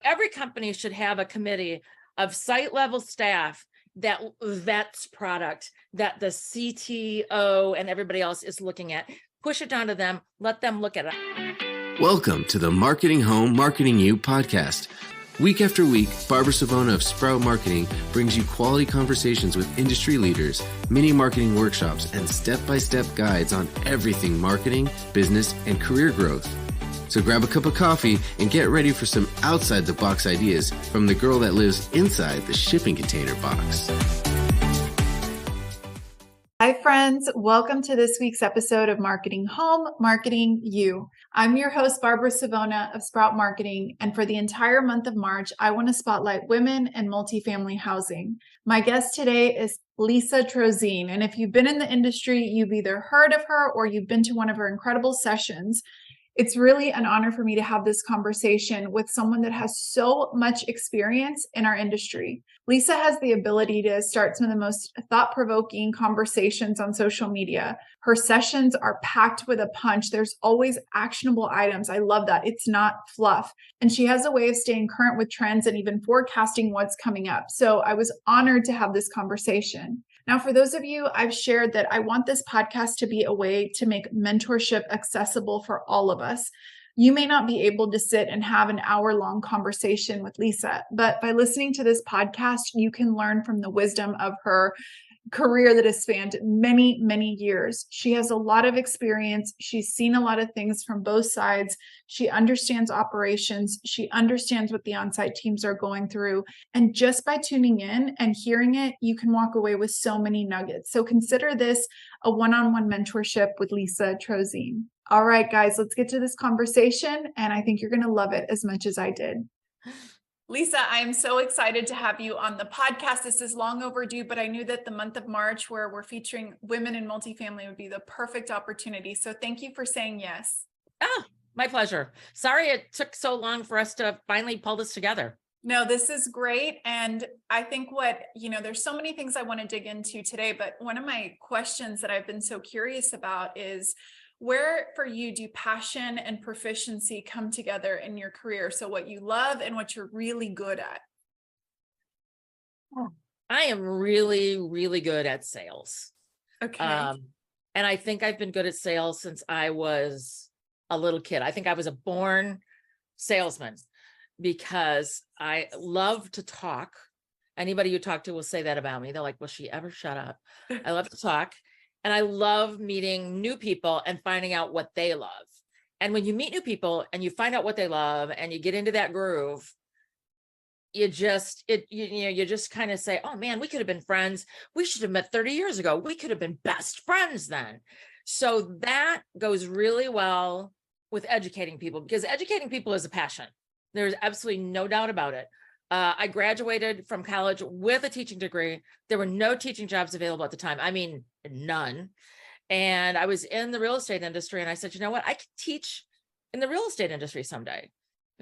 every company should have a committee of site level staff that vets product that the CTO and everybody else is looking at. Push it down to them, let them look at it. Welcome to the Marketing Home, Marketing You podcast. Week after week, Barbara Savona of Sprout Marketing brings you quality conversations with industry leaders, mini marketing workshops, and step-by-step guides on everything marketing, business, and career growth. So grab a cup of coffee and get ready for some outside-the-box ideas from the girl that lives inside the shipping container box. Hi, friends. Welcome to this week's episode of Marketing Home, Marketing You. I'm your host, Barbara Savona of Sprout Marketing, and for the entire month of March, I want to spotlight women and multifamily housing. My guest today is Lisa Trosien, and if you've been in the industry, you've either heard of her or you've been to one of her incredible sessions. It's really an honor for me to have this conversation with someone that has so much experience in our industry. Lisa has the ability to start some of the most thought-provoking conversations on social media. Her sessions are packed with a punch. There's always actionable items. I love that. It's not fluff. And she has a way of staying current with trends and even forecasting what's coming up. So I was honored to have this conversation. Now, for those of you, I've shared that I want this podcast to be a way to make mentorship accessible for all of us. You may not be able to sit and have an hour-long conversation with Lisa, but by listening to this podcast, you can learn from the wisdom of her career that has spanned many, many years. She has a lot of experience. She's seen a lot of things from both sides. She understands operations. She understands what the on-site teams are going through. And just by tuning in and hearing it, you can walk away with so many nuggets. So consider this a one-on-one mentorship with Lisa Trosien. All right, guys, let's get to this conversation. And I think you're going to love it as much as I did. Lisa, I am so excited to have you on the podcast. This is long overdue, but I knew that the month of March, where we're featuring women in multifamily, would be the perfect opportunity. So thank you for saying yes. Oh, my pleasure. Sorry it took so long for us to finally pull this together. No, this is great. And I think there's so many things I want to dig into today, but one of my questions that I've been so curious about is, where for you do passion and proficiency come together in your career? So what you love and what you're really good at. I am really, really good at sales. Okay. And I think I've been good at sales since I was a little kid. I think I was a born salesman because I love to talk. Anybody you talk to will say that about me. They're like, will she ever shut up? I love to talk. And I love meeting new people and finding out what they love. And when you meet new people and you find out what they love and you get into that groove, you just kind of say, oh man, we could have been friends. We should have met 30 years ago. We could have been best friends then. So that goes really well with educating people, because educating people is a passion. There's absolutely no doubt about it. I graduated from college with a teaching degree. There were no teaching jobs available at the time. I mean, none. And I was in the real estate industry, and I said, you know what, I could teach in the real estate industry someday.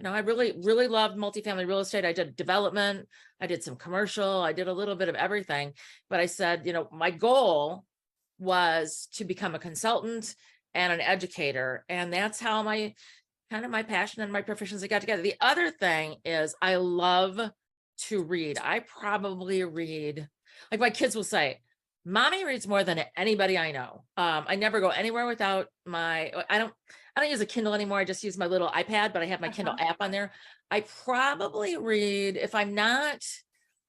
I really, really loved multifamily real estate. I did development. I did some commercial. I did a little bit of everything. But I said, my goal was to become a consultant and an educator. And that's how my passion and my proficiency got together. The other thing is I love to read. I probably read, like my kids will say, Mommy reads more than anybody I know. I never go anywhere without I don't use a Kindle anymore. I just use my little iPad, but I have my Kindle app on there. I probably read, if I'm not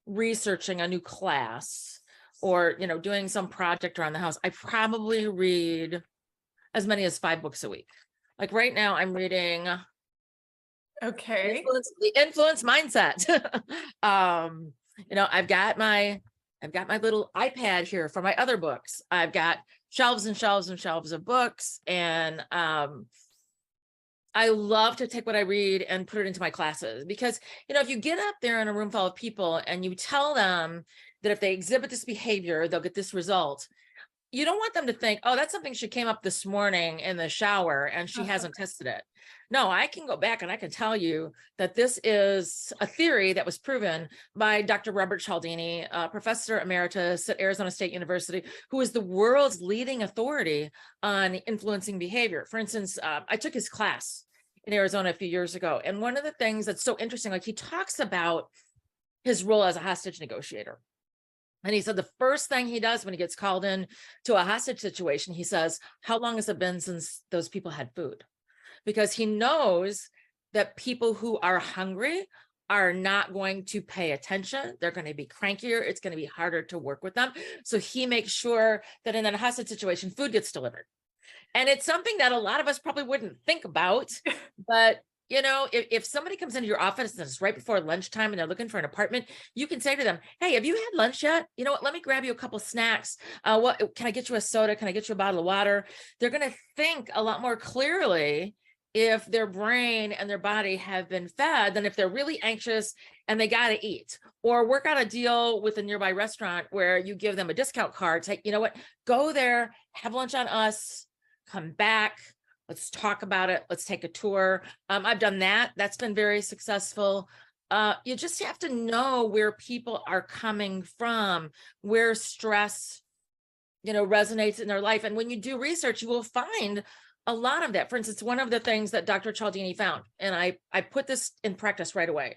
researching a new class or, doing some project around the house, I probably read as many as 5 books a week. Like right now I'm reading Okay. The Influence Mindset. I've got my little iPad here for my other books. I've got shelves and shelves and shelves of books. And I love to take what I read and put it into my classes, because, if you get up there in a room full of people and you tell them that if they exhibit this behavior, they'll get this result, you don't want them to think, oh, that's something she came up this morning in the shower and she hasn't tested it. No, I can go back and I can tell you that this is a theory that was proven by Dr. Robert Cialdini, professor emeritus at Arizona State University, who is the world's leading authority on influencing behavior. For instance, I took his class in Arizona a few years ago. And one of the things that's so interesting, like he talks about his role as a hostage negotiator. And he said the first thing he does when he gets called in to a hostage situation, he says, how long has it been since those people had food? Because he knows that people who are hungry are not going to pay attention. They're going to be crankier. It's going to be harder to work with them. So he makes sure that in a hostage situation, food gets delivered. And it's something that a lot of us probably wouldn't think about, but you know, if somebody comes into your office and it's right before lunchtime and they're looking for an apartment, you can say to them, hey, have you had lunch yet? You know what, let me grab you a couple snacks. What can I get you a soda? Can I get you a bottle of water? They're going to think a lot more clearly if their brain and their body have been fed than if they're really anxious and they got to eat. Or work out a deal with a nearby restaurant where you give them a discount card. Say, you know what, go there, have lunch on us, come back. Let's talk about it. Let's take a tour. I've done that. That's been very successful. You just have to know where people are coming from, where stress, you know, resonates in their life. And when you do research, you will find a lot of that. For instance, one of the things that Dr. Cialdini found, and I put this in practice right away.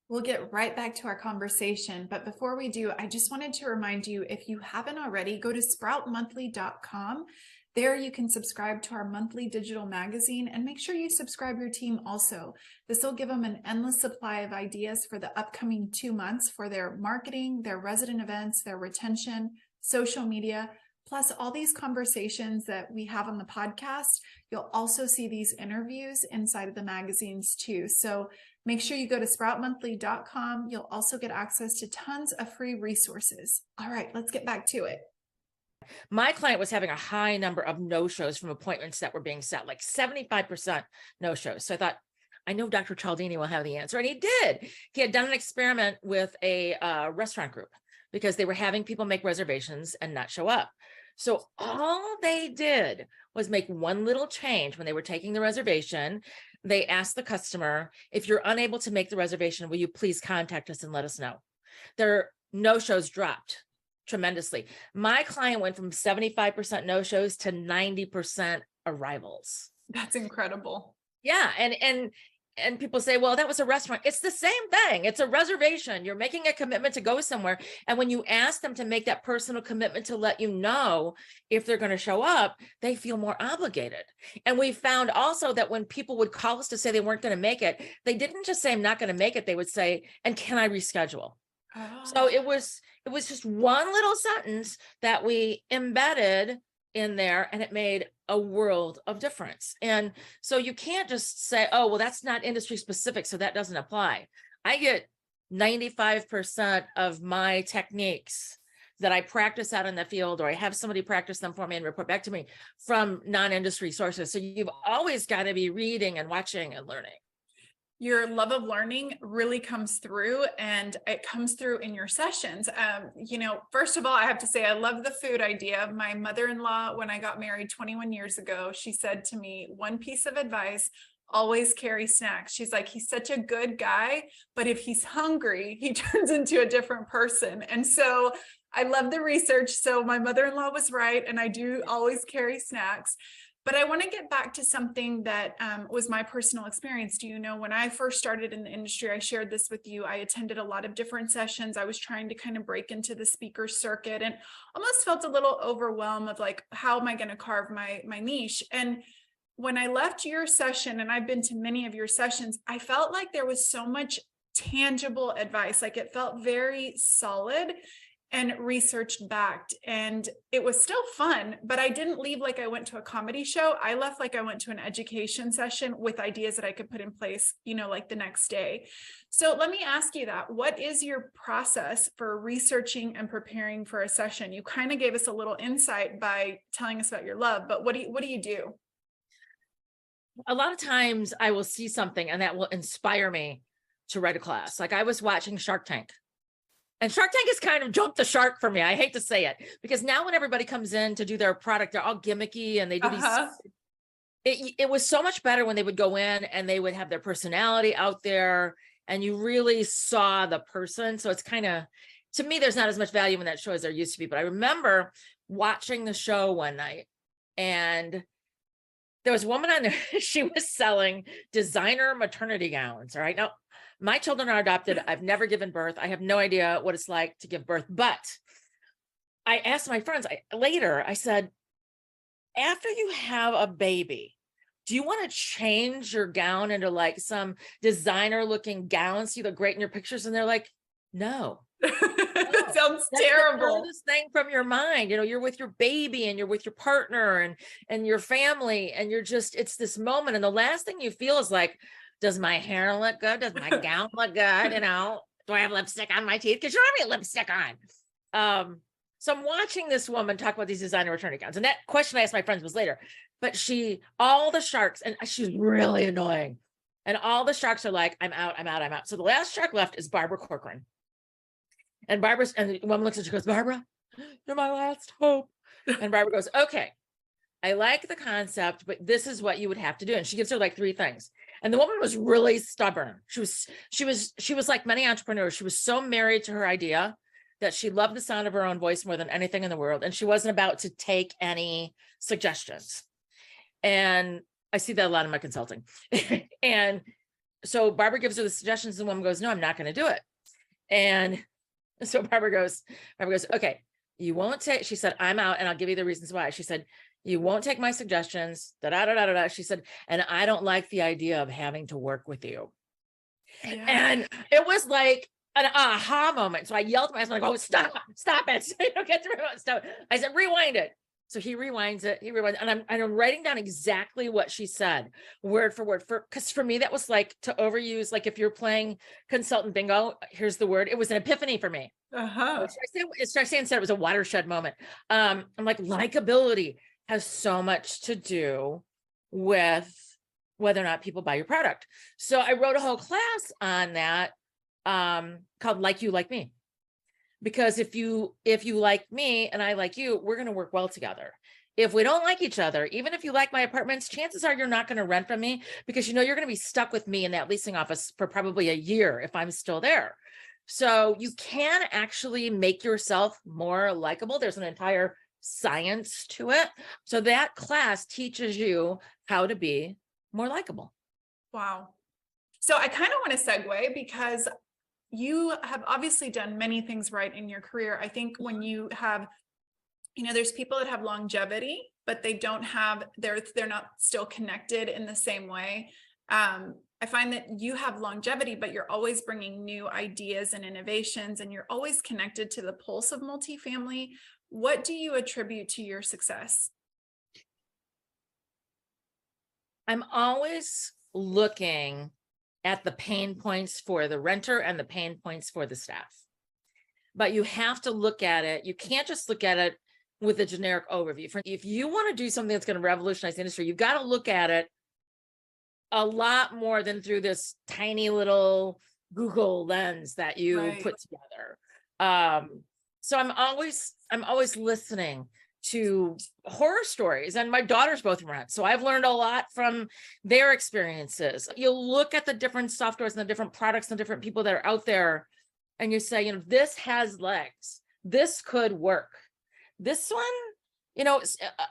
We'll get right back to our conversation. But before we do, I just wanted to remind you, if you haven't already, go to sproutmonthly.com. There you can subscribe to our monthly digital magazine and make sure you subscribe your team also. This will give them an endless supply of ideas for the upcoming 2 months for their marketing, their resident events, their retention, social media, plus all these conversations that we have on the podcast. You'll also see these interviews inside of the magazines too. So make sure you go to sproutmonthly.com. You'll also get access to tons of free resources. All right, let's get back to it. My client was having a high number of no-shows from appointments that were being set, like 75% no-shows. So I thought, I know Dr. Cialdini will have the answer. And he did. He had done an experiment with a restaurant group because they were having people make reservations and not show up. So all they did was make one little change when they were taking the reservation. They asked the customer, if you're unable to make the reservation, will you please contact us and let us know? Their no-shows dropped tremendously. My client went from 75% no-shows to 90% arrivals. That's incredible. Yeah. And people say, well, that was a restaurant. It's the same thing. It's a reservation. You're making a commitment to go somewhere. And when you ask them to make that personal commitment to let you know if they're going to show up, they feel more obligated. And we found also that when people would call us to say they weren't going to make it, they didn't just say, I'm not going to make it. They would say, and can I reschedule? So it was just one little sentence that we embedded in there, and it made a world of difference. And so you can't just say, oh, well, that's not industry specific, so that doesn't apply. I get 95% of my techniques that I practice out in the field, or I have somebody practice them for me and report back to me from non-industry sources. So you've always got to be reading and watching and learning. Your love of learning really comes through, and it comes through in your sessions. You know, first of all, I have to say, I love the food idea. My mother-in-law, when I got married 21 years ago, she said to me, one piece of advice, always carry snacks. She's like, he's such a good guy, but if he's hungry, he turns into a different person. And so I love the research. So my mother-in-law was right, and I do always carry snacks. But I want to get back to something that was my personal experience. Do you know, when I first started in the industry, I shared this with you, I attended a lot of different sessions. I was trying to kind of break into the speaker circuit and almost felt a little overwhelmed of like, how am I going to carve my niche? And when I left your session, and I've been to many of your sessions, I felt like there was so much tangible advice. Like it felt very solid and research backed, and it was still fun, but I didn't leave like I went to a comedy show. I left like I went to an education session with ideas that I could put in place, you know, like the next day. So let me ask you that. What is your process for researching and preparing for a session? You kind of gave us a little insight by telling us about your love, but what do you do? A lot of times I will see something and that will inspire me to write a class. Like I was watching Shark Tank. And Shark Tank has kind of jumped the shark for me. I hate to say it, because now when everybody comes in to do their product, they're all gimmicky and they do these. It was so much better when they would go in and they would have their personality out there and you really saw the person. So it's kind of, to me, there's not as much value in that show as there used to be. But I remember watching the show one night and there was a woman on there, she was selling designer maternity gowns. All right. Now, my children are adopted. I've never given birth. I have no idea what it's like to give birth, but I asked my friends later, I said, after you have a baby, do you want to change your gown into like some designer looking gown so you look great in your pictures? And they're like, no. That sounds That's terrible. the furthest thing from your mind. You know, you're with your baby and you're with your partner and your family, and you're just, it's this moment. And the last thing you feel is like, does my hair look good? Does my gown look good? You know, do I have lipstick on my teeth? Because you don't have any lipstick on. So I'm watching this woman talk about these designer maternity gowns. And that question I asked my friends was later, but all the sharks, and she's really annoying. And all the sharks are like, I'm out. So the last shark left is Barbara Corcoran. And the woman looks at her, she goes, Barbara, you're my last hope. And Barbara goes, okay, I like the concept, but this is what you would have to do. And she gives her like 3 things. And the woman was really stubborn. She was like many entrepreneurs. She was so married to her idea that she loved the sound of her own voice more than anything in the world. And she wasn't about to take any suggestions. And I see that a lot in my consulting. And so Barbara gives her the suggestions. And the woman goes, no, I'm not going to do it. And so Barbara goes, okay, you won't take, she said, I'm out and I'll give you the reasons why. She said, you won't take my suggestions, da-da-da-da-da. She said, and I don't like the idea of having to work with you. Yeah. And it was like an aha moment. So I yelled at my husband, like, oh, stop it. So you don't get through it. Stop. I said, rewind it. So he rewinds it. And I'm writing down exactly what she said, word for word, because for me, that was like to overuse, like if you're playing consultant bingo, here's the word. It was an epiphany for me. Trosien said it was a watershed moment. I'm like, likability has so much to do with whether or not people buy your product. So I wrote a whole class on that called Like You, Like Me. Because if you like me and I like you, we're going to work well together. If we don't like each other, even if you like my apartments, chances are you're not going to rent from me because you know you're going to be stuck with me in that leasing office for probably a year if I'm still there. So you can actually make yourself more likable. There's an entire science to it. So that class teaches you how to be more likable. Wow. So I kind of want to segue because you have obviously done many things right in your career. I think when you have, there's people that have longevity, but they don't have, they're not still connected in the same way. I find that you have longevity, but you're always bringing new ideas and innovations, and you're always connected to the pulse of multifamily. What do you attribute to your success? I'm always looking at the pain points for the renter and the pain points for the staff. But you have to look at it. You can't just look at it with a generic overview. If you want to do something that's going to revolutionize the industry, you've got to look at it a lot more than through this tiny little Google lens that you put together. So I'm always listening to horror stories, and my daughters both rent. So I've learned a lot from their experiences. You look at the different softwares and the different products and different people that are out there, and you say, this has legs. This could work. This one,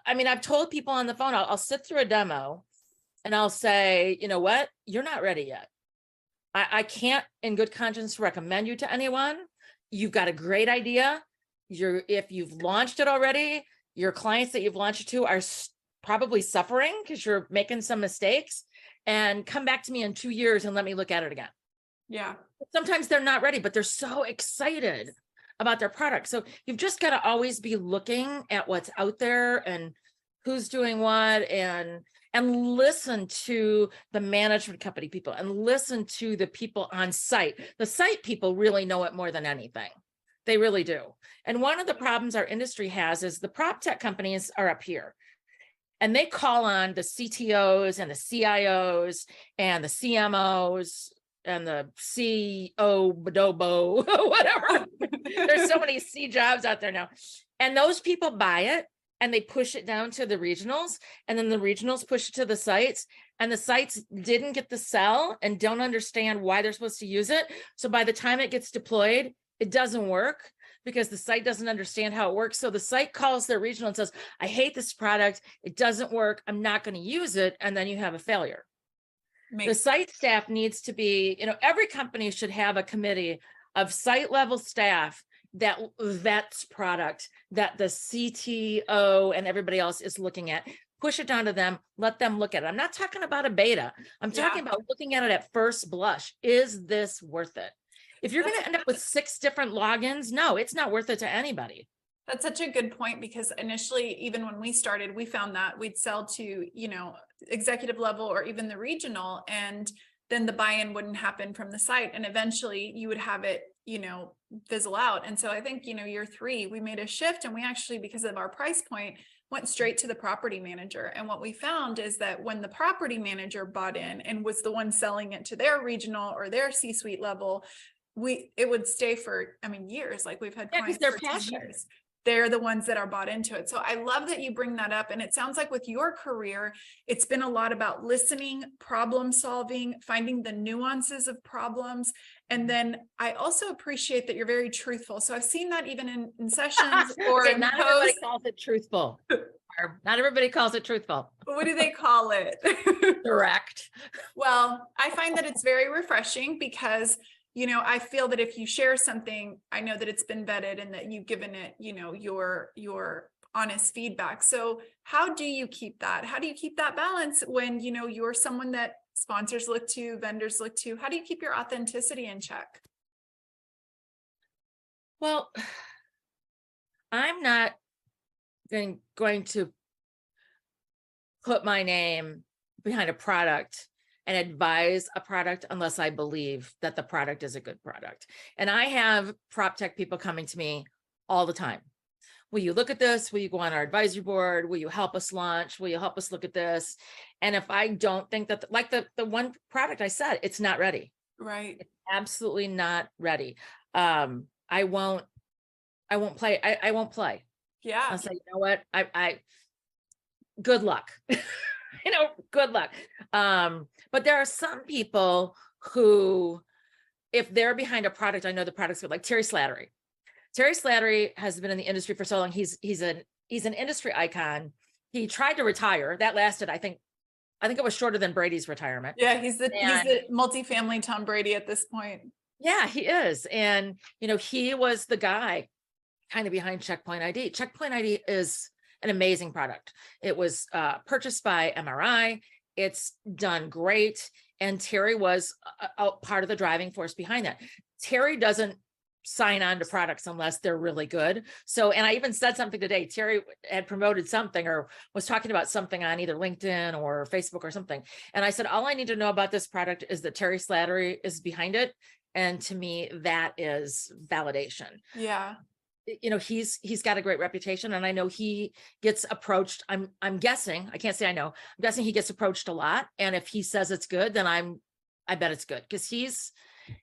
I've told people on the phone, I'll sit through a demo and I'll say, you know what? You're not ready yet. I can't in good conscience recommend you to anyone. You've got a great idea. If you've launched it already, your clients that you've launched it to are probably suffering because you're making some mistakes, and come back to me in 2 years and let me look at it again. Yeah. Sometimes they're not ready, but they're so excited about their product. So you've just got to always be looking at what's out there and who's doing what, and listen to the management company people and listen to the people on site. The site people really know it more than anything. They really do. And one of the problems our industry has is the Proptech companies are up here, and they call on the CTOs and the CIOs and the CMOs and the CEO Badobo, whatever. There's so many C jobs out there now. And those people buy it and they push it down to the regionals, and then the regionals push it to the sites, and the sites didn't get the sell and don't understand why they're supposed to use it. So by the time it gets deployed, it doesn't work because the site doesn't understand how it works. So the site calls their regional and says, I hate this product. It doesn't work. I'm not going to use it. And then you have a failure. The site staff needs to be, every company should have a committee of site level staff that vets product that the CTO and everybody else is looking at. Push it down to them, let them look at it. I'm not talking about a beta. I'm talking about looking at it at first blush. Is this worth it? If you're going to end up with 6 different logins, no, it's not worth it to anybody. That's such a good point, because initially, even when we started, we found that we'd sell to, executive level or even the regional, and then the buy-in wouldn't happen from the site. And eventually you would have it, fizzle out. And so I think, year 3, we made a shift, and we actually, because of our price point, went straight to the property manager. And what we found is that when the property manager bought in and was the one selling it to their regional or their C-suite level, it would stay for, years. Like we've had clients they're for 10 passionate. years. They're the ones that are bought into it. So I love that you bring that up. And it sounds like with your career, it's been a lot about listening, problem solving, finding the nuances of problems. And then I also appreciate that you're very truthful. So I've seen that even in sessions or Okay, in not posts. everybody calls it truthful. Not everybody calls it truthful. What do they call it? Direct. Well, I find that it's very refreshing because I feel that if you share something, I know that it's been vetted and that you've given it, your honest feedback. So how do you keep that? How do you keep that balance when, you're someone that sponsors look to, vendors look to? How do you keep your authenticity in check? Well, I'm not going to put my name behind a product and advise a product unless I believe that the product is a good product. And I have Proptech people coming to me all the time. Will you look at this? Will you go on our advisory board? Will you help us launch? Will you help us look at this? And if I don't think that, like the one product I said, it's not ready. Right. It's absolutely not ready. I won't play. I won't play. Yeah. I'll say, you know what? I good luck. Good luck. But there are some people who, if they're behind a product, I know the product's good, like Terry Slattery. Terry Slattery has been in the industry for so long. He's an industry icon. He tried to retire. That lasted, I think it was shorter than Brady's retirement. Yeah, he's the multifamily Tom Brady at this point. Yeah, he is. And he was the guy kind of behind Checkpoint ID. Checkpoint ID is an amazing product. It was purchased by MRI. It's done great. And Terry was a part of the driving force behind that. Terry doesn't sign on to products unless they're really good. So, and I even said something today, Terry had promoted something or was talking about something on either LinkedIn or Facebook or something. And I said, all I need to know about this product is that Terry Slattery is behind it. And to me, that is validation. Yeah. He's got a great reputation, and I know he gets approached. I'm guessing, I can't say I know, I'm guessing he gets approached a lot. And if he says it's good, then I bet it's good, because he's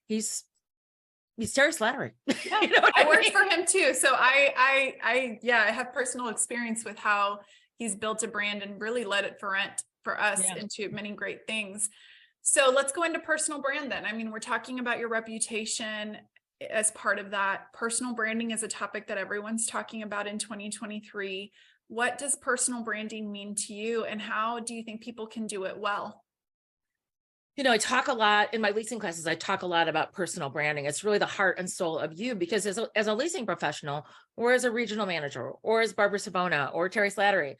Terry Slattery. Yeah, I worked for him too. So I have personal experience with how he's built a brand and really let it for us into many great things. So let's go into personal brand then. I mean, we're talking about your reputation as part of that. Personal branding is a topic that everyone's talking about in 2023. What does personal branding mean to you, and how do you think people can do it well? I talk a lot in my leasing classes. I talk a lot about personal branding. It's really the heart and soul of you, because as a leasing professional, or as a regional manager, or as Barbara Savona or Terry Slattery,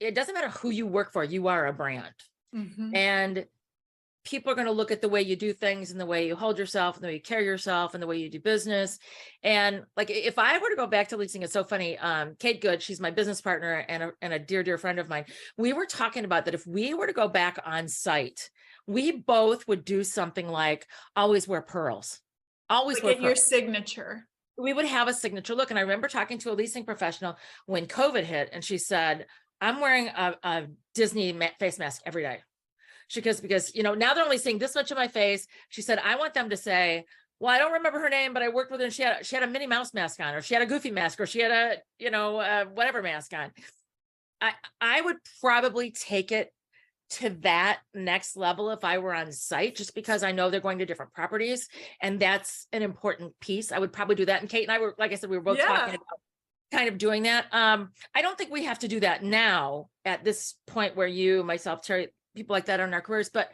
it doesn't matter who you work for. You are a brand. Mm-hmm. And people are going to look at the way you do things, and the way you hold yourself, and the way you carry yourself, and the way you do business. And like, if I were to go back to leasing, it's so funny. Kate Good, she's my business partner and a dear, dear friend of mine. We were talking about that if we were to go back on site, we both would do something like always wear pearls. Always wear pearls. Your signature. We would have a signature look. And I remember talking to a leasing professional when COVID hit, and she said, I'm wearing a Disney face mask every day. Because now they're only seeing this much of my face. She said, I want them to say, well, I don't remember her name, but I worked with her, and she had a Minnie Mouse mask on, or she had a Goofy mask, or she had a, whatever mask on. I would probably take it to that next level if I were on site, just because I know they're going to different properties. And that's an important piece. I would probably do that. And Kate and I were, like I said, we were both talking about kind of doing that. I don't think we have to do that now at this point where you, myself, Terry, people like that are in our careers, but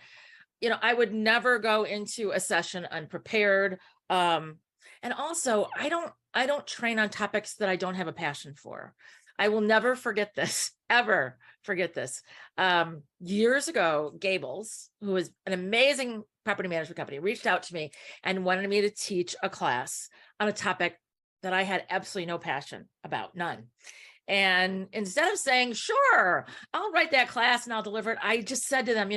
I would never go into a session unprepared. And also I don't train on topics that I don't have a passion for. I will never forget this, ever forget this. Years ago, Gables, who is an amazing property management company, reached out to me and wanted me to teach a class on a topic that I had absolutely no passion about, none. And instead of saying, sure, I'll write that class and I'll deliver it, I just said to them,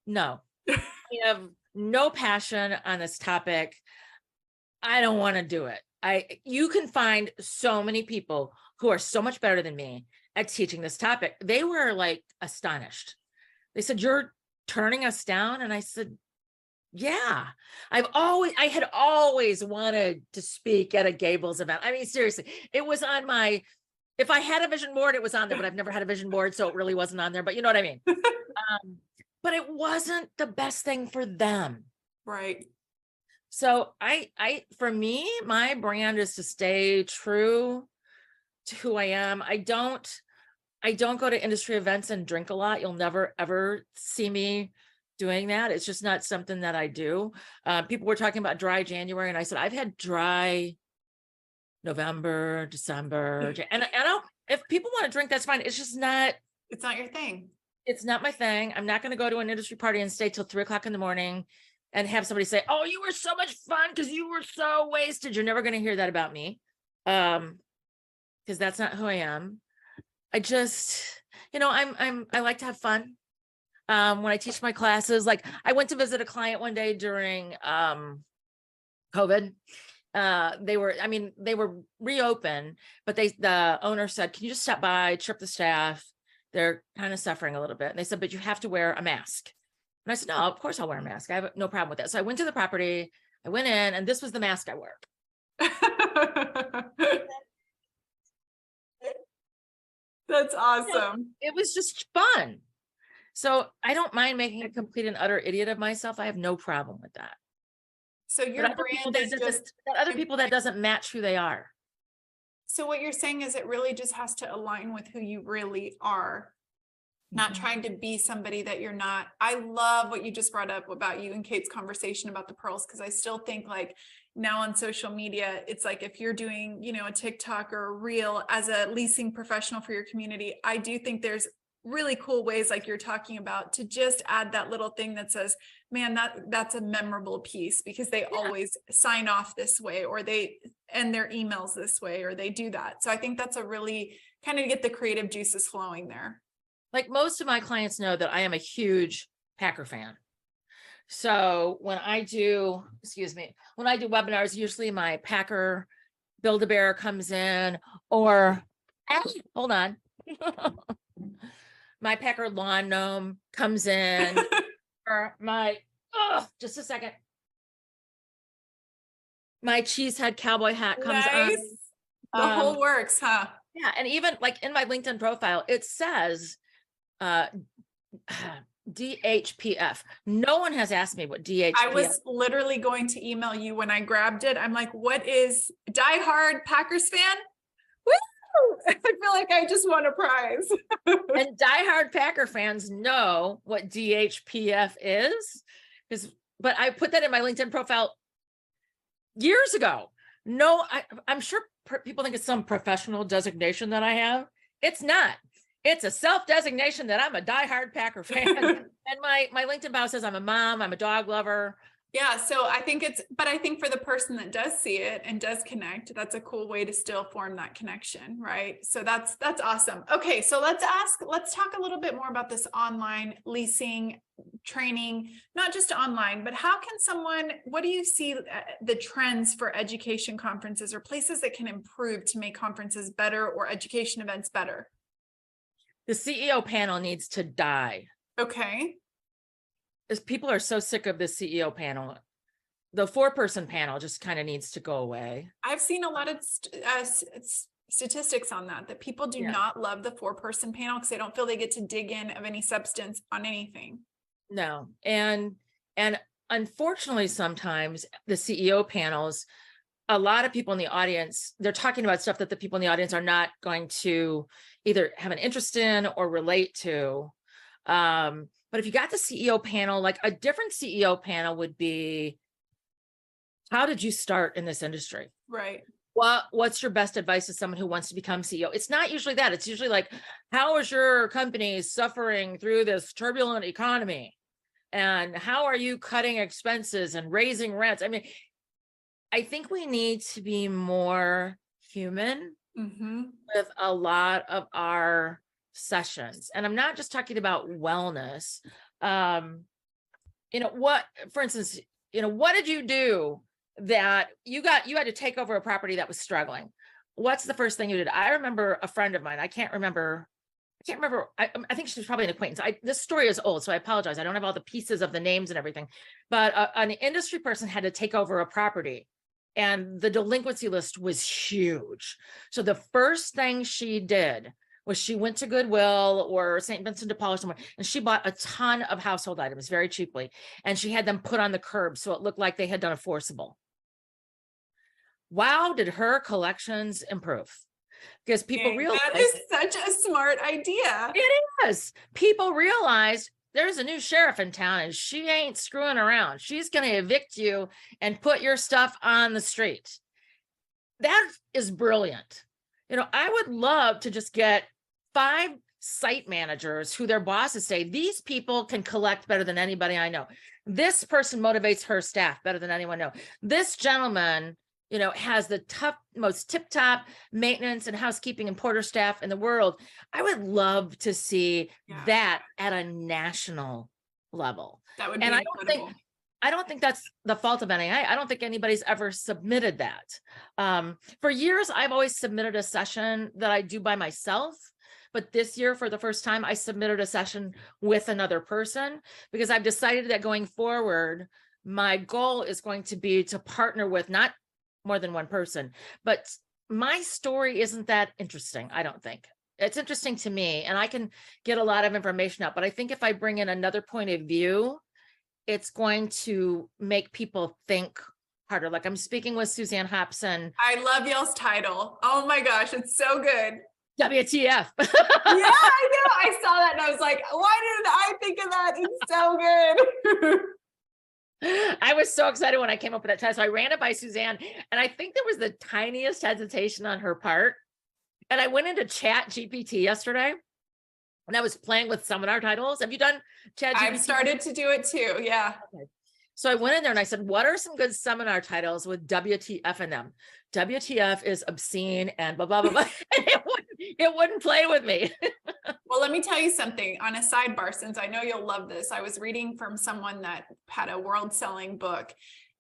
no, I have no passion on this topic. I don't want to do it. You can find so many people who are so much better than me at teaching this topic. They were like astonished. They said, you're turning us down? And I said, yeah, I had always wanted to speak at a Gables event. I mean, seriously, it was on if I had a vision board, it was on there, but I've never had a vision board, so it really wasn't on there, but you know what I mean? But it wasn't the best thing for them. Right. So for me, my brand is to stay true to who I am. I don't go to industry events and drink a lot. You'll never, ever see me doing that. It's just not something that I do. People were talking about dry January, and I said, I've had dry November, December, and if people want to drink, that's fine. It's not your thing. It's not my thing. I'm not going to go to an industry party and stay till 3:00 in the morning and have somebody say, oh, you were so much fun because you were so wasted. You're never going to hear that about me. Because that's not who I am. I just, I like to have fun. When I teach my classes, like I went to visit a client one day during COVID. They were reopened, but the owner said, can you just stop by, trip the staff? They're kind of suffering a little bit. And they said, but you have to wear a mask. And I said, no, of course I'll wear a mask. I have no problem with that. So I went to the property, I went in, and this was the mask I wear. That's awesome. It was just fun. So I don't mind making a complete and utter idiot of myself. I have no problem with that. So your brand is just other people that doesn't match who they are. So what you're saying is it really just has to align with who you really are, not trying to be somebody that you're not. I love what you just brought up about you and Kate's conversation about the pearls, because I still think like now on social media, it's like if you're doing, a TikTok or a reel as a leasing professional for your community, I do think there's really cool ways like you're talking about to just add that little thing that says, man, that's a memorable piece, because they always sign off this way, or they end their emails this way, or they do that. So I think that's a really kind of get the creative juices flowing there. Like most of my clients know that I am a huge Packer fan. So when I do webinars, usually my Packer Build-A-Bear comes in, or hold on. My Packer lawn gnome comes in, or just a second. My cheesehead cowboy hat comes on. The whole works, huh? Yeah. And even like in my LinkedIn profile, it says DHPF. No one has asked me what DHPF. I was literally going to email you when I grabbed it. I'm like, what is diehard Packers fan? Woo! I feel like I just won a prize. And diehard Packer fans know what DHPF is, but I put that in my LinkedIn profile years ago. No, I'm sure people think it's some professional designation that I have. It's not. It's a self-designation that I'm a diehard Packer fan. And my LinkedIn bio says I'm a mom, I'm a dog lover. Yeah. So I think I think for the person that does see it and does connect, that's a cool way to still form that connection. Right. So that's awesome. Okay. So let's talk a little bit more about this online leasing training, not just online, but what do you see the trends for education conferences or places that can improve to make conferences better or education events better? The CEO panel needs to die. Okay. Because people are so sick of the CEO panel. The 4-person panel just kind of needs to go away. I've seen a lot of statistics on that people do Yeah. not love the 4-person panel because they don't feel they get to dig in of any substance on anything. No. And unfortunately, sometimes the CEO panels, a lot of people in the audience, they're talking about stuff that the people in the audience are not going to either have an interest in or relate to. But if you got the CEO panel, like a different CEO panel would be, how did you start in this industry? Right. What's your best advice to someone who wants to become CEO? It's not usually that. It's usually like, how is your company suffering through this turbulent economy? And how are you cutting expenses and raising rents? I mean, I think we need to be more human with a lot of our sessions. And I'm not just talking about wellness. For instance, what did you do that you had to take over a property that was struggling? What's the first thing you did? I remember a friend of mine. I can't remember. I think she's probably an acquaintance. This story is old, so I apologize. I don't have all the pieces of the names and everything, but an industry person had to take over a property and the delinquency list was huge. So the first thing she did was she went to Goodwill or St. Vincent de Paul or somewhere, and she bought a ton of household items very cheaply. And she had them put on the curb so it looked like they had done a forcible. Wow, did her collections improve? Because people realize that is such a smart idea. It is. People realize there's a new sheriff in town and she ain't screwing around. She's going to evict you and put your stuff on the street. That is brilliant. I would love to just get 5 site managers who their bosses say, these people can collect better than anybody I know. This person motivates her staff better than anyone I know. This gentleman has the most tip-top maintenance and housekeeping and porter staff in the world. I would love to see that at a national level. That would be incredible. I don't think that's the fault of NAI. I don't think anybody's ever submitted that. For years, I've always submitted a session that I do by myself. But this year, for the first time, I submitted a session with another person because I've decided that going forward, my goal is going to be to partner with not more than one person, but my story isn't that interesting. I don't think it's interesting to me and I can get a lot of information out, but I think if I bring in another point of view, it's going to make people think harder. Like I'm speaking with Suzanne Hobson. I love y'all's title. Oh my gosh. It's so good. WTF. Yeah, I know. I saw that and I was like, why didn't I think of that? It's so good. I was so excited when I came up with that title. So I ran it by Suzanne and I think there was the tiniest hesitation on her part. And I went into Chat GPT yesterday and I was playing with seminar titles. Have you done Chat GPT? I've started to do it too. Yeah. Okay. So I went in there and I said, what are some good seminar titles with WTF in them? WTF is obscene and blah, blah, blah, blah. And it wouldn't play with me. Well, let me tell you something on a sidebar, since I know you'll love this. I was reading from someone that had a world-selling book,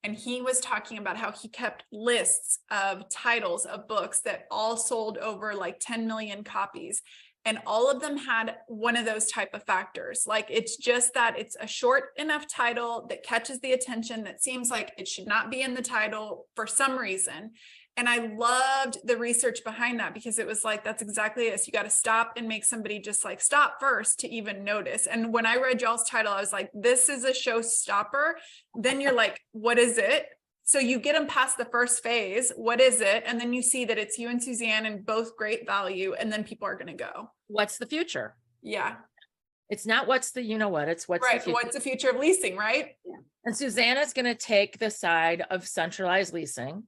and he was talking about how he kept lists of titles of books that all sold over like 10 million copies. And all of them had one of those type of factors. Like it's just that it's a short enough title that catches the attention that seems like it should not be in the title for some reason. And I loved the research behind that because it was like, that's exactly it. So you got to stop and make somebody just like stop first to even notice. And when I read y'all's title, I was like, this is a showstopper. Then you're like, what is it? So you get them past the first phase. What is it? And then you see that it's you and Suzanne and both great value. And then people are going to go. What's the future? Yeah. It's not what's the, it's what's right. the future. What's the future of leasing, right? Yeah. And Susanna's going to take the side of centralized leasing.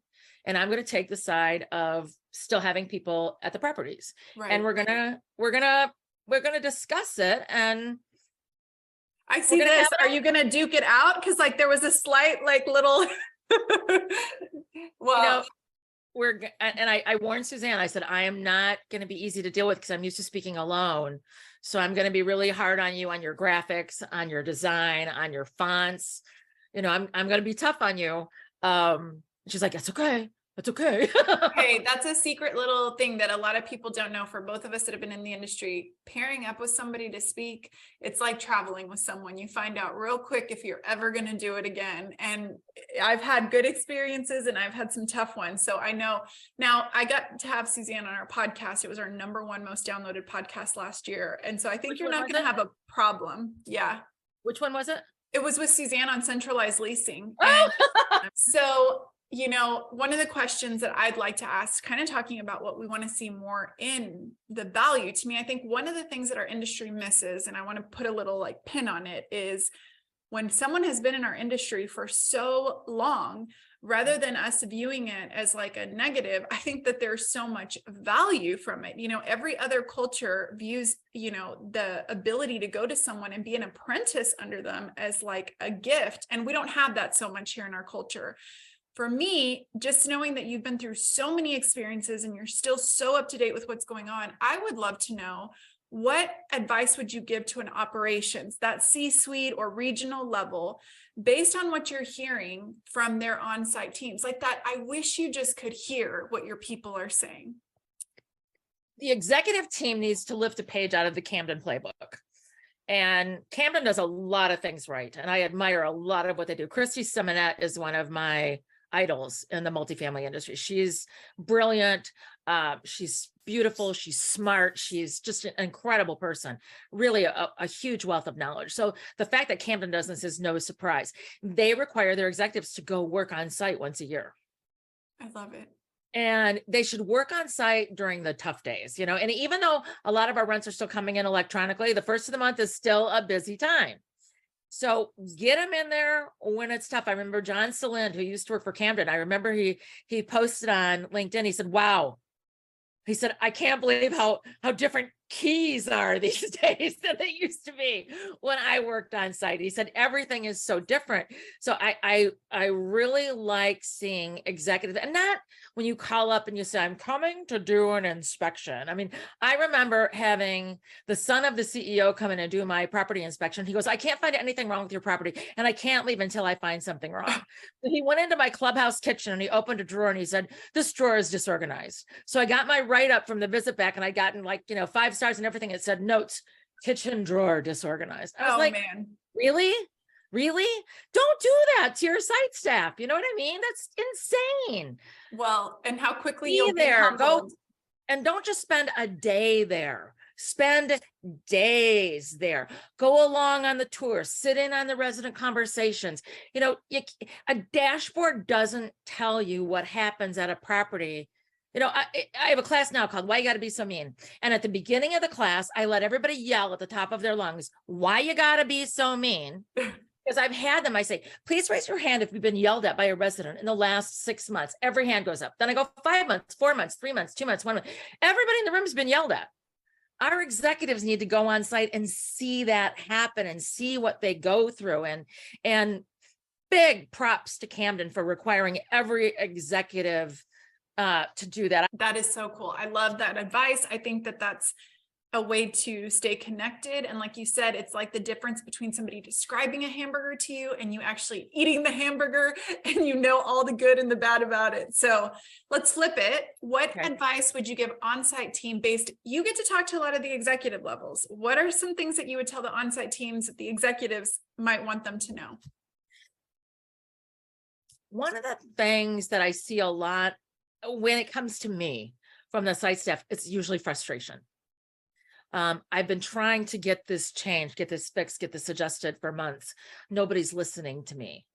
And I'm going to take the side of still having people at the properties. Right. And we're going to discuss it. And I see this. Are you going to duke it out? Cause like there was a slight, like little, well, I warned Suzanne, I said, I am not going to be easy to deal with because I'm used to speaking alone. So I'm going to be really hard on you, on your graphics, on your design, on your fonts. I'm going to be tough on you. She's like, that's okay. That's okay. Hey, that's a secret little thing that a lot of people don't know. For both of us that have been in the industry, pairing up with somebody to speak, it's like traveling with someone. You find out real quick if you're ever going to do it again. And I've had good experiences and I've had some tough ones. So I know now. I got to have Suzanne on our podcast. It was our #1 most downloaded podcast last year. And so I think you're not going to have a problem. Yeah. Which one was it? It was with Suzanne on centralized leasing. Oh! And so, one of the questions that I'd like to ask, kind of talking about what we want to see more in the value, to me, I think one of the things that our industry misses, and I want to put a little like pin on it, is when someone has been in our industry for so long, rather than us viewing it as like a negative, I think that there's so much value from it. Every other culture views, the ability to go to someone and be an apprentice under them as like a gift. And we don't have that so much here in our culture. For me, just knowing that you've been through so many experiences and you're still so up to date with what's going on, I would love to know, what advice would you give to an operations, that C-suite or regional level, based on what you're hearing from their on-site teams? Like that, I wish you just could hear what your people are saying. The executive team needs to lift a page out of the Camden playbook. And Camden does a lot of things right. And I admire a lot of what they do. Christy Simonette is one of my idols in the multifamily industry. She's brilliant. She's beautiful. She's smart. She's just an incredible person, really a huge wealth of knowledge. So the fact that Camden does this is no surprise. They require their executives to go work on site once a year. I love it. And they should work on site during the tough days, and even though a lot of our rents are still coming in electronically, the first of the month is still a busy time. So get them in there when it's tough. I remember John Salind, who used to work for Camden. I remember he posted on LinkedIn. He said, wow. He said, I can't believe how different keys are these days than they used to be when I worked on site. He said, everything is so different. So I really like seeing executives, and not when you call up and you say, I'm coming to do an inspection. I mean, I remember having the son of the CEO come in and do my property inspection. He goes, I can't find anything wrong with your property, and I can't leave until I find something wrong. So he went into my clubhouse kitchen and he opened a drawer and he said, this drawer is disorganized. So I got my write-up from the visit back, and I gotten 5 stars and everything. It said, notes, kitchen drawer disorganized. I was man, really? Don't do that to your site staff. You know what I mean? That's insane. Well, and how quickly you'll be there. Go, and don't just spend a day there. Spend days there. Go along on the tour. Sit in on the resident conversations. A dashboard doesn't tell you what happens at a property. I have a class now called Why You Gotta Be So Mean. And at the beginning of the class, I let everybody yell at the top of their lungs, why you gotta be so mean? Because I've had them, I say, please raise your hand if you've been yelled at by a resident in the last 6 months. Every hand goes up. Then I go 5 months, 4 months, 3 months, 2 months, 1 month. Everybody in the room has been yelled at. Our executives need to go on site and see that happen and see what they go through. And big props to Camden for requiring every executive to do that. That is so cool. I love that advice. I think that that's a way to stay connected. And like you said, it's like the difference between somebody describing a hamburger to you and you actually eating the hamburger and all the good and the bad about it. So let's flip it. What advice would you give on-site team based? You get to talk to a lot of the executive levels. What are some things that you would tell the on-site teams that the executives might want them to know? One of the things that I see a lot when it comes to me from the site staff, it's usually frustration. I've been trying to get this changed, get this fixed, get this adjusted for months. Nobody's listening to me.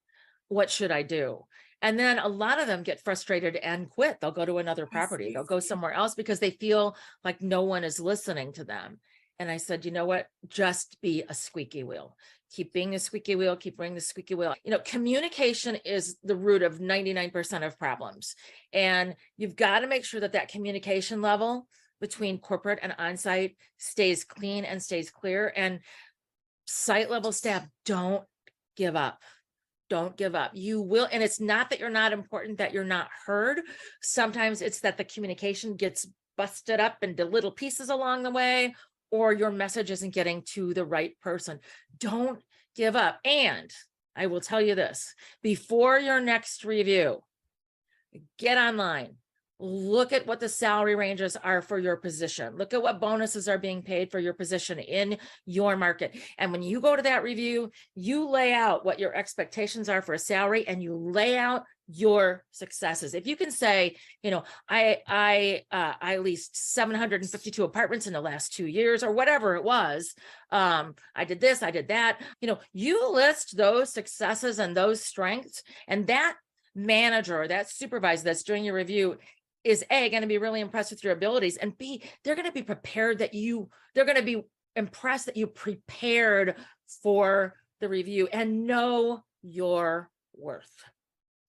What should I do? And then a lot of them get frustrated and quit. They'll go to another property. They'll go somewhere else because they feel like no one is listening to them. And I said, you know what? Just be a squeaky wheel. Keep being a squeaky wheel, keep bringing the squeaky wheel. Communication is the root of 99% of problems. And you've got to make sure that communication level between corporate and on-site stays clean and stays clear. And site level staff, don't give up. Don't give up. You will. And it's not that you're not important, that you're not heard. Sometimes it's that the communication gets busted up into little pieces along the way, or your message isn't getting to the right person. Don't give up. And I will tell you this, before your next review, get online, look at what the salary ranges are for your position. Look at what bonuses are being paid for your position in your market. And when you go to that review, you lay out what your expectations are for a salary, and you lay out your successes. If you can say, I leased 752 apartments in the last 2 years, or whatever it was. I did this, I did that. You list those successes and those strengths, and that manager or that supervisor that's doing your review is A, going to be really impressed with your abilities, and B, they're going to be prepared they're going to be impressed that you prepared for the review and know your worth.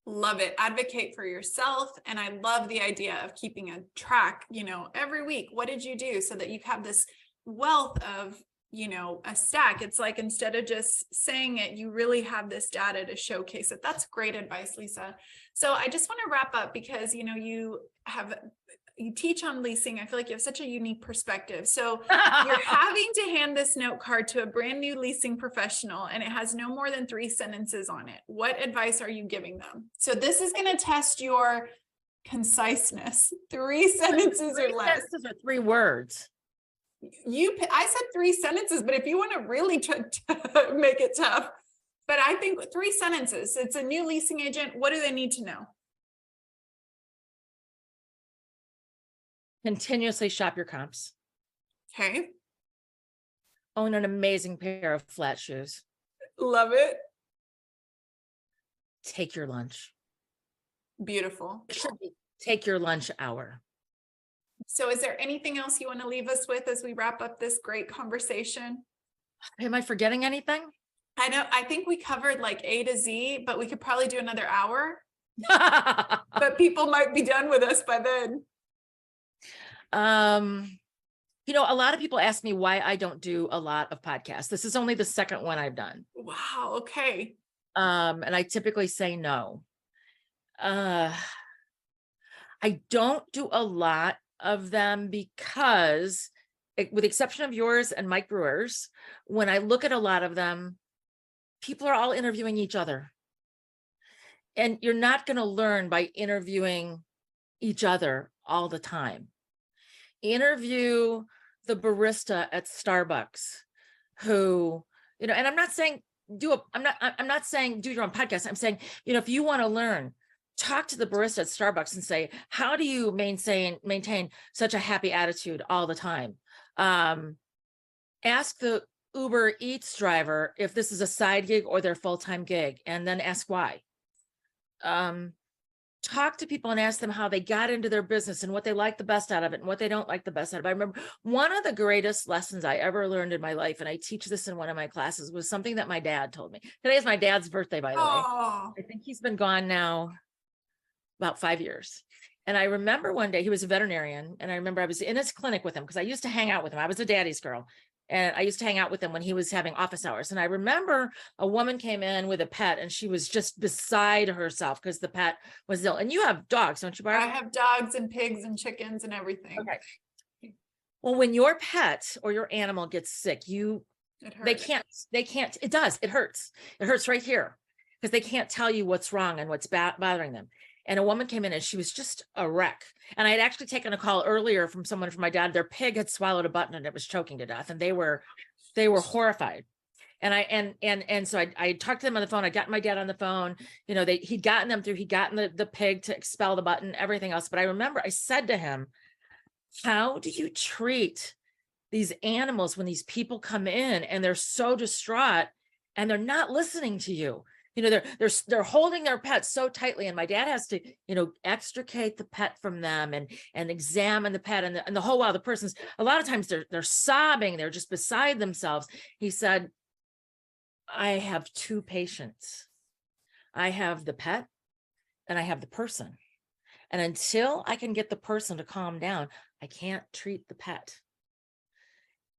Love it. Advocate for yourself. And I love the idea of keeping a track, every week. What did you do, so that you have this wealth of, a stack? It's like, instead of just saying it, you really have this data to showcase it. That's great advice, Lisa. So I just want to wrap up, because, you teach on leasing. I feel like you have such a unique perspective. So you're having to hand this note card to a brand new leasing professional, and it has no more than 3 sentences on it. What advice are you giving them? So this is going to test your conciseness. 3 sentences or less. Sentences or 3 words. I said 3 sentences, but if you want to really make it tough, but I think 3 sentences. It's a new leasing agent. What do they need to know? Continuously shop your comps. Okay. Own an amazing pair of flat shoes. Love it. Take your lunch. Beautiful. It should be take your lunch hour. So is there anything else you want to leave us with as we wrap up this great conversation? Am I forgetting anything? I know, I think we covered like A to Z, but we could probably do another hour. But people might be done with us by then. A lot of people ask me why I don't do a lot of podcasts. This is only the second one I've done. Wow. Okay. And I typically say no. I don't do a lot of them because, with the exception of yours and Mike Brewer's, when I look at a lot of them, people are all interviewing each other. And you're not going to learn by interviewing each other all the time. Interview the barista at Starbucks who, and I'm not saying I'm not saying do your own podcast. I'm saying, if you want to learn, talk to the barista at Starbucks and say, how do you maintain such a happy attitude all the time? Ask the Uber Eats driver if this is a side gig or their full-time gig, and then ask why. Talk to people and ask them how they got into their business and what they like the best out of it and what they don't like the best out of it. I remember one of the greatest lessons I ever learned in my life, and I teach this in one of my classes, was something that my dad told me. Today is my dad's birthday, by the way. I think he's been gone now about 5 years. And I remember one day, he was a veterinarian, and I remember I was in his clinic with him because I used to hang out with him. I was a daddy's girl. And I used to hang out with him when he was having office hours. And I remember a woman came in with a pet, and she was just beside herself because the pet was ill. And you have dogs, don't you, Barb? I have dogs and pigs and chickens and everything. Okay. Well, when your pet or your animal gets sick, they can't, it does, it hurts. It hurts right here because they can't tell you what's wrong and what's bothering them. And a woman came in and she was just a wreck. And I had actually taken a call earlier from someone from my dad. Their pig had swallowed a button and it was choking to death. And they were horrified. And so I talked to them on the phone. I got my dad on the phone. He'd gotten them through. He'd gotten the pig to expel the button, everything else. But I remember I said to him, how do you treat these animals when these people come in and they're so distraught and they're not listening to you? They're holding their pets so tightly, and my dad has to, extricate the pet from them and examine the pet, and the whole while the person's, a lot of times they're sobbing, they're just beside themselves. He said, I have 2 patients. I have the pet and I have the person. And until I can get the person to calm down, I can't treat the pet.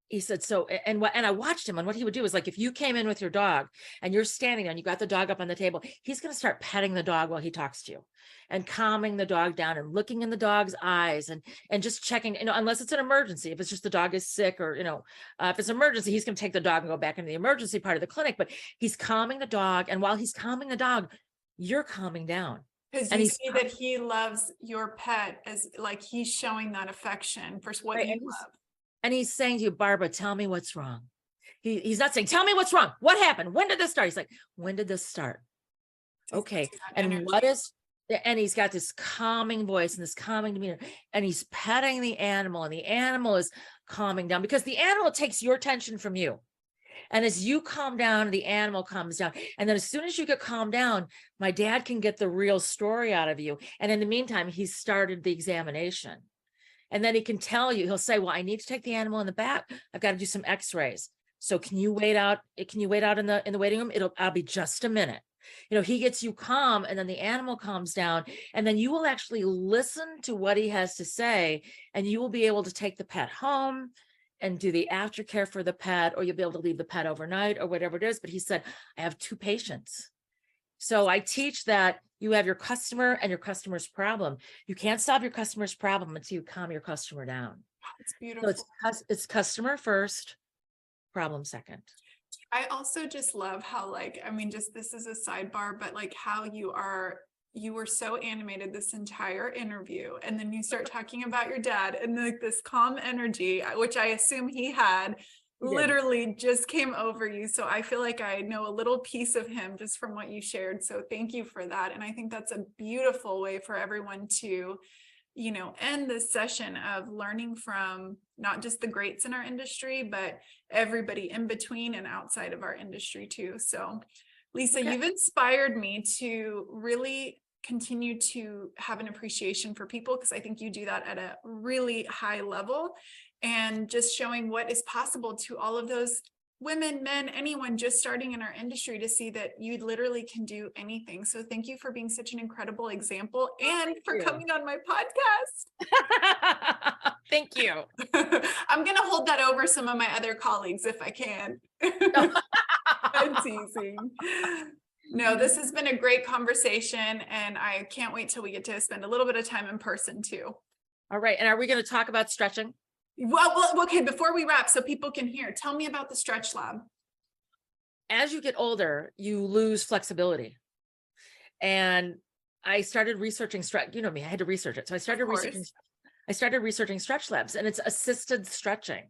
He said, so, and I watched him, and what he would do is, like, if you came in with your dog and you're standing there and you got the dog up on the table, he's going to start petting the dog while he talks to you and calming the dog down and looking in the dog's eyes and just checking, unless it's an emergency. If it's just the dog is sick or, if it's an emergency, he's going to take the dog and go back into the emergency part of the clinic, but he's calming the dog. And while he's calming the dog, you're calming down. Because And you he's see that he loves your pet as like he's showing that affection for what right, you and love. he's saying to you, Barbara, tell me what's wrong. He's not saying, tell me what's wrong. What happened? When did this start? He's like, when did this start? Okay. And and he's got this calming voice and this calming demeanor, and he's petting the animal, and the animal is calming down because the animal takes your attention from you. And as you calm down, the animal calms down. And then as soon as you get calmed down, my dad can get the real story out of you. And in the meantime, he's started the examination. And then he can tell you, he'll say, well, I need to take the animal in the back. I've got to do some x-rays. So can you wait out? Can you wait out in the waiting room? I'll be just a minute. He gets you calm, and then the animal calms down, and then you will actually listen to what he has to say, and you will be able to take the pet home and do the aftercare for the pet, or you'll be able to leave the pet overnight or whatever it is. But he said, I have 2 patients. So I teach that you have your customer and your customer's problem. You can't solve your customer's problem until you calm your customer down. It's beautiful. So it's customer first, problem second. I also just love how, like, I mean, just this is a sidebar, but like how you were so animated this entire interview. And then you start talking about your dad and like this calm energy, which I assume he had, literally just came over you. So I feel like I know a little piece of him just from what you shared. So thank you for that. And I think that's a beautiful way for everyone to, end this session of learning from not just the greats in our industry, but everybody in between and outside of our industry too. So Lisa, you've inspired me to really continue to have an appreciation for people, because I think you do that at a really high level, and just showing what is possible to all of those women, men, anyone just starting in our industry, to see that you literally can do anything. So thank you for being such an incredible example and for coming on my podcast. Thank you. I'm going to hold that over some of my other colleagues if I can. I'm teasing. No, this has been a great conversation, and I can't wait till we get to spend a little bit of time in person too. All right. And are we going to talk about stretching? Well, okay, before we wrap, so people can hear, tell me about the Stretch Lab. As you get older, you lose flexibility. And I started researching stretch. You know me, I had to research it. So I started researching stretch labs, and it's assisted stretching.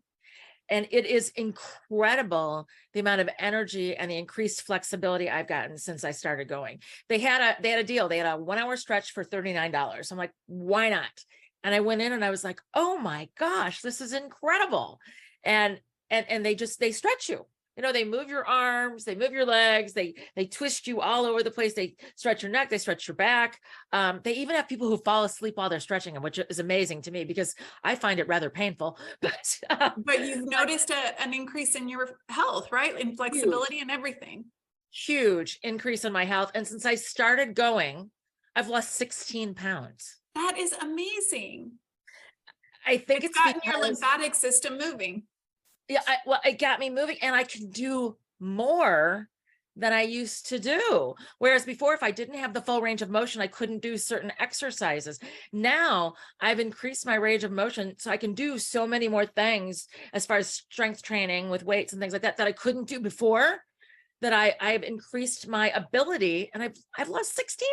And it is incredible the amount of energy and the increased flexibility I've gotten since I started going. They had a deal. They had a 1-hour stretch for $39. I'm like, why not? And I went in and I was like, oh my gosh, this is incredible. And they stretch you. They move your arms, they move your legs, they twist you all over the place. They stretch your neck, they stretch your back. They even have people who fall asleep while they're stretching, which is amazing to me because I find it rather painful. But you've noticed an increase in your health, right? In flexibility and everything. Huge increase in my health. And since I started going, I've lost 16 pounds. That is amazing. I think it's gotten your lymphatic system moving. Yeah, it got me moving, and I can do more than I used to do. Whereas before, if I didn't have the full range of motion, I couldn't do certain exercises. Now I've increased my range of motion, so I can do so many more things as far as strength training with weights and things like that I couldn't do before. That I've increased my ability, and I've lost 16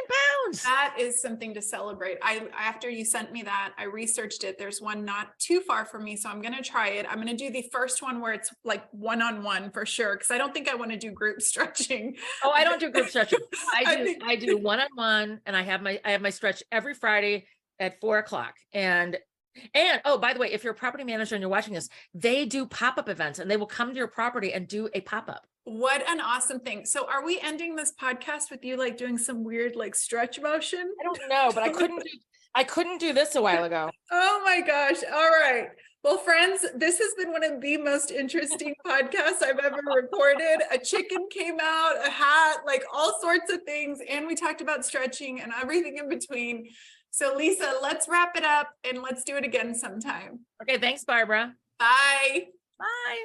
pounds. That is something to celebrate. After you sent me that, I researched it. There's one not too far from me, so I'm going to try it. I'm going to do the first one where it's like one-on-one for sure, because I don't think I want to do group stretching. Oh, I don't do group stretching. I do one-on-one, and I have my stretch every Friday at 4:00. And oh, by the way, if you're a property manager and you're watching this, they do pop-up events, and they will come to your property and do a pop-up. What an awesome thing. So are we ending this podcast with you like doing some weird like stretch motion? I don't know, but I couldn't do this a while ago. Oh my gosh. All right. Well, friends, this has been one of the most interesting podcasts I've ever recorded. A chicken came out, a hat, like all sorts of things. And we talked about stretching and everything in between. So Lisa, let's wrap it up and let's do it again sometime. Okay. Thanks, Barbara. Bye. Bye.